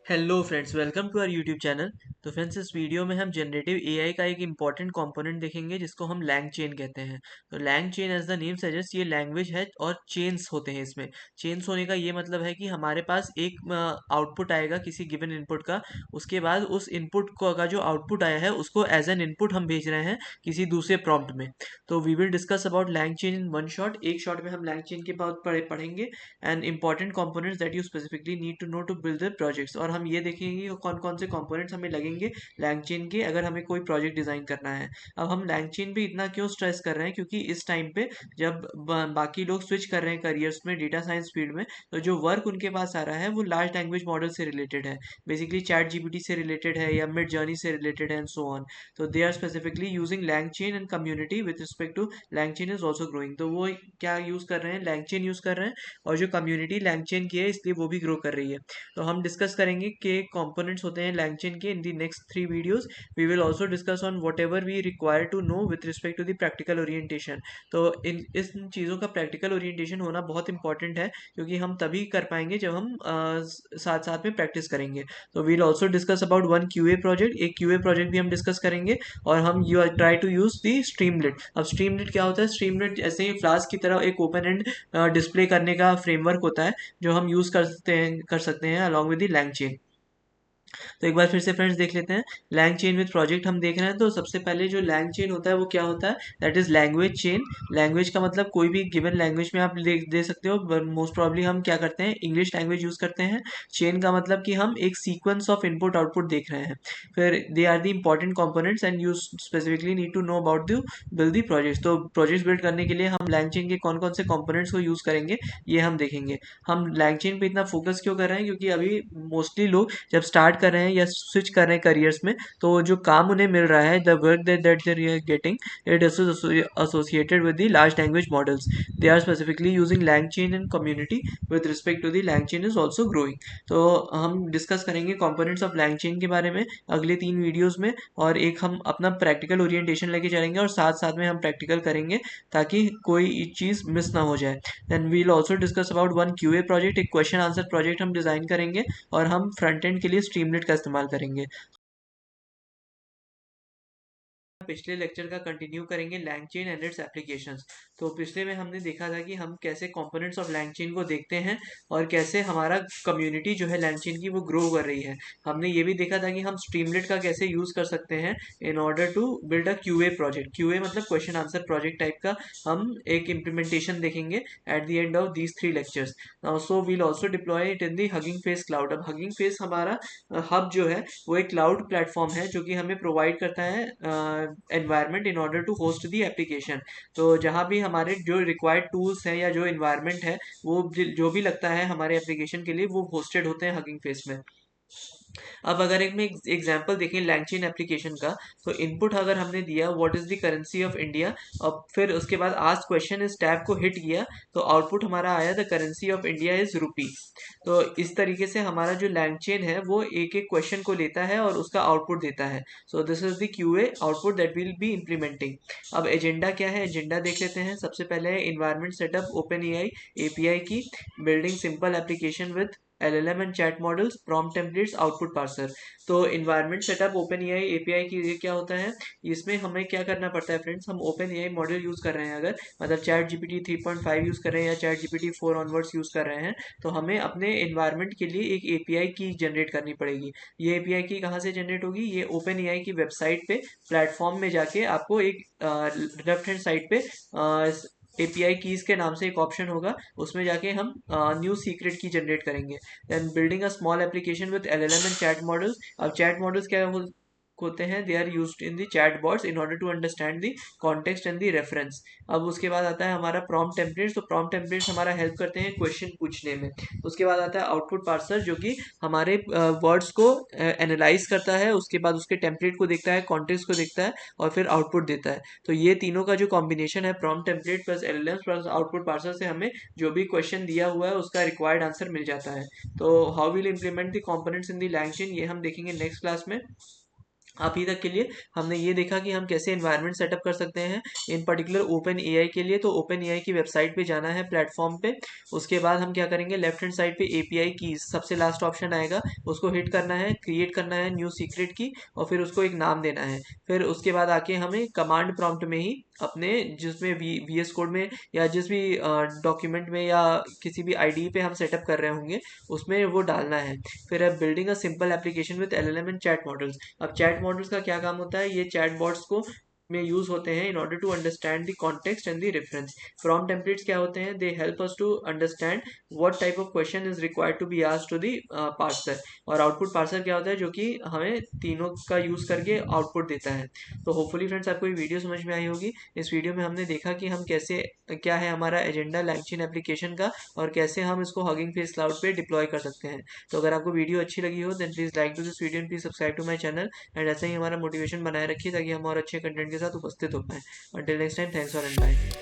Hello friends, welcome to our YouTube channel. तो friends, इस video में हम जनरेटिव एआई का एक इंपॉर्टेंट कंपोनेंट देखेंगे जिसको हम लैंग चेन कहते हैं। तो LangChain as the name suggest ये लैंग्वेज है और चेन्स होते हैं इसमें। चेन्स होने का ये मतलब है कि हमारे पास एक आउटपुट आएगा किसी गिवन इनपुट का। उसके बाद उस इनपुट को का जो आउटपुट आया है उसको एज एन इनपुट हम भेज रहे हैं किसी दूसरे प्रॉम्प्ट में। तो we will discuss about LangChain in one shot. एक शॉट में हम लैंग चेन के बाद पढ़ेंगे and important components that you specifically need to know to build the projects. और हम ये देखेंगे कि कौन कौन से कंपोनेंट्स हमें लगेंगे लैंगचेन के अगर हमें कोई प्रोजेक्ट डिजाइन करना है। अब हम लैंगचेन पे इतना क्यों स्ट्रेस कर रहे हैं, क्योंकि इस टाइम पे जब बाकी लोग स्विच कर रहे हैं करियर्स में डेटा साइंस फील्ड में, तो जो वर्क उनके पास आ रहा है वो लार्ज लैंग्वेज मॉडल से रिलेटेड है, बेसिकली चैट जीपीटी से रिलेटेड है या मिड जर्नी से रिलेटेड है एंड सो ऑन। तो they are specifically using LangChain and community with respect to LangChain is also growing. तो वो क्या यूज कर रहे हैं, लैंगचेन यूज कर रहे हैं, और जो कम्युनिटी लैंगचेन की है इसलिए वो भी ग्रो कर रही है। तो हम डिस्कस करेंगे कि कंपोनेंट्स होते हैं लैंगचेन के in the next 3 videos. We will also discuss on whatever we require to know with respect to the practical orientation. तो इन चीज़ों का प्रैक्टिकल ओरिएंटेशन होना बहुत इंपॉर्टेंट है, क्योंकि हम तभी कर पाएंगे जब हम साथ साथ में प्रैक्टिस करेंगे। तो we'll also discuss about one QA project, एक क्यूए प्रोजेक्ट भी हम डिस्कस करेंगे। और हम you try to use the Streamlit. अब स्ट्रीमलेट क्या होता है? स्ट्रीमलेट ऐसे ही फ्लास्क की तरह एक ओपन एंड डिस्प्ले करने का फ्रेमवर्क होता है जो हम यूज़ कर सकते हैं अलॉन्ग विद द लैंगचेन। तो एक बार फिर से फ्रेंड्स देख लेते हैं। लैंग चेन विद प्रोजेक्ट हम देख रहे हैं। तो सबसे पहले जो लैंग चेन होता है वो क्या होता है? That is language chain. Language का मतलब कोई भी गिवन लैंग्वेज में आप दे सकते हो। मोस्ट प्रॉब्ली हम क्या करते हैं, इंग्लिश लैंग्वेज यूज करते हैं। चेन का मतलब कि हम एक सीक्वेंस ऑफ इनपुट आउटपुट देख रहे हैं। फिर they are the important components and you specifically need to know about the build the project. तो प्रोजेक्ट बिल्ड करने के लिए हम लैंग चेन के कौन कौन से कंपोनेंट्स को यूज करेंगे ये हम देखेंगे। हम लैंग चेन पे इतना फोकस क्यों कर रहे हैं, क्योंकि अभी मोस्टली लोग जब स्टार्ट कर रहे हैं या स्विच कर रहे हैं करियर्स में, तो जो काम उन्हें मिल रहा है, the work that they are getting, it is associated with the large language models. They are specifically using LangChain and community with respect to the LangChain is also growing. तो हम डिस्कस करेंगे कंपोनेंट्स ऑफ LangChain के बारे में अगले 3 videos में, और एक हम अपना प्रैक्टिकल ओरिएंटेशन लेके चलेंगे और साथ साथ में हम प्रैक्टिकल करेंगे ताकि कोई चीज़ मिस ना हो जाए। Then we'll also discuss about one QA project, एक क्वेश्चन आंसर प्रोजेक्ट हम डिज़ाइन करेंगे और हम फ्रंट एंड के लिए स्ट्रीमलेट का इस्तेमाल करेंगे। पिछले लेक्चर का कंटिन्यू करेंगे लैंगचेन एंड इट्स एप्लीकेशंस। तो पिछले में हमने देखा था कि हम कैसे कंपोनेंट्स ऑफ लैंगचेन को देखते हैं और कैसे हमारा कम्युनिटी जो है लैंगचेन की वो ग्रो कर रही है। हमने ये भी देखा था कि हम स्ट्रीमलेट का कैसे यूज कर सकते हैं in order to build a QA project. QA मतलब क्वेश्चन आंसर प्रोजेक्ट टाइप का हम एक इम्प्लीमेंटेशन देखेंगे at the end of these 3 lectures. So we'll also deploy it in the Hugging Face cloud. अब हगिंग फेस हमारा hub जो है वो एक क्लाउड प्लेटफॉर्म है जो कि हमें प्रोवाइड करता है environment in order to host the application. तो जहाँ भी हमारे जो रिक्वायर्ड टूल्स हैं या जो इन्वायरमेंट है वो जो भी लगता है हमारे एप्लीकेशन के लिए वो होस्टेड होते हैं हगिंग फेस में। अब अगर एक में एग्जांपल देखें लैंगचेन एप्लीकेशन का, तो इनपुट अगर हमने दिया what is the currency of India, और फिर उसके बाद आस्क क्वेश्चन इस टैब को हिट किया, तो आउटपुट हमारा आया the currency of India is rupee. तो इस तरीके से हमारा जो लैंगचेन है वो एक एक क्वेश्चन को लेता है और उसका आउटपुट देता है। So this is the QA output that will be implementing. अब एजेंडा क्या है, एजेंडा देख लेते हैं। सबसे पहले है environment setup OpenAI API की, building simple application with LLM and chat models, prompt templates, output parser. तो environment setup OpenAI API की ये क्या होता है, इसमें हमें क्या करना पड़ता है फ्रेंड्स, हम ओपन एआई मॉडल यूज कर रहे हैं अगर, मतलब चैट जीपीटी 3.5 यूज कर रहे हैं या चैट जीपीटी 4 ऑनवर्ड्स यूज कर रहे हैं, तो हमें अपने इन्वायरमेंट के लिए एक एपीआई की जनरेट करनी पड़ेगी। ये एपीआई की कहाँ से जनरेट होगी, ये ओपन एआई की वेबसाइट पे प्लेटफॉर्म में जाके आपको एक लेफ्ट हैंड साइड पे एपीआई कीज के नाम से एक ऑप्शन होगा, उसमें जाके हम न्यू सीक्रेट की जनरेट करेंगे। Then building a small application with LLM and chat models. अब चैट मॉडल्स क्या होते हैं, they are used in the chat bots in order to understand the context and the reference. अब उसके बाद आता है हमारा प्रॉम्प्ट टेम्पलेट्स। तो प्रॉम्प्ट टेम्पलेट्स हमारा हेल्प करते हैं क्वेश्चन पूछने में। उसके बाद आता है आउटपुट पार्सर, जो कि हमारे वर्ड्स को एनालाइज करता है, उसके बाद उसके टेम्पलेट को देखता है, कॉन्टेक्स्ट को देखता है और फिर आउटपुट देता है। तो ये तीनों का जो कॉम्बिनेशन है, prompt template plus LLM plus output parser, से हमें जो भी क्वेश्चन दिया हुआ है उसका रिक्वायर्ड आंसर मिल जाता है। तो how will implement the components in the LangChain, ये हम देखेंगे नेक्स्ट क्लास में। अभी तक के लिए हमने ये देखा कि हम कैसे एनवायरनमेंट सेटअप कर सकते हैं इन पर्टिकुलर ओपन एआई के लिए। तो ओपन एआई की वेबसाइट पे जाना है, प्लेटफॉर्म पे। उसके बाद हम क्या करेंगे, लेफ्ट हैंड साइड पे एपीआई की सबसे लास्ट ऑप्शन आएगा, उसको हिट करना है, क्रिएट करना है न्यू सीक्रेट की, और फिर उसको एक नाम देना है। फिर उसके बाद आके हमें कमांड प्रॉम्प्ट में ही अपने जिसमें VS कोड में या जिस भी डॉक्यूमेंट में या किसी भी आईडी पे हम सेटअप कर रहे होंगे उसमें वो डालना है। फिर अब building a simple application with LLM and chat models. अब चैट मॉडल्स का क्या काम होता है, ये चैट बॉट्स को में यूज होते हैं in order to understand the context and the reference. Prompt templates क्या होते हैं, they help us to understand what type of question is required to be asked to the parser. और output parser क्या होता है, जो कि हमें तीनों का यूज करके आउटपुट देता है। तो होपफुली फ्रेंड्स आपको ये वीडियो समझ में आई होगी। इस वीडियो में हमने देखा कि हम कैसे, क्या है हमारा एजेंडा लैंगचेन एप्लीकेशन का, और कैसे हम इसको हगिंग फेस क्लाउड पे डिप्लॉय कर सकते हैं। तो अगर आपको वीडियो अच्छी लगी हो then please like to this video and please subscribe to my channel. And ऐसे ही हमारा मोटिवेशन बनाए रखिए ताकि हम और अच्छे कंटेंट के साथ उपस्थित हो पाएं। Until next time, thanks for and bye.